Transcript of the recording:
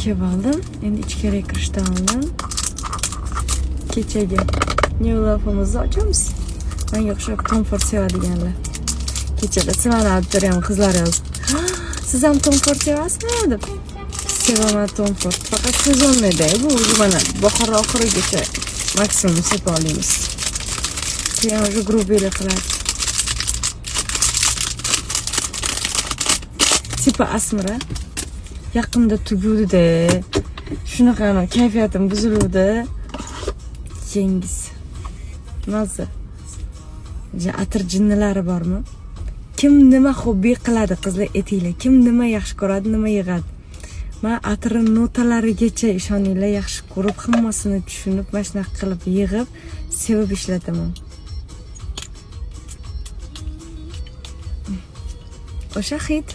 kiyib oldim. Endi ichkariga kirishdan oldin kechagi new lafimizni ochamiz. Menga o'xshab Tom Ford sevadiganlar. Kechada silanib turgan qizlar yozdi. Siz ham Tom Ford sevasizmi deb. Sevaman Tom Ford. Faqat sezonlarda bu mana bahor oxirigacha maksimum sotib olamiz. Keyin уже грубыйlar qiladi. Tipa asmira. Yaqinda tuguvdi-da. Shunaqa kayfiyatim buziluvdi. Yengiz. Mazza. Atir jinnilari bormi? Kim nima hobbi qiladi qizlar etinglar? Kim nima yaxshi ko'radi, nima yig'adi? Men atirin notalarigacha ishoninglar yaxshi ko'rib, hammasini tushunib, mana shunaqa qilib yig'ib, sevib ishlataman. O'sha hid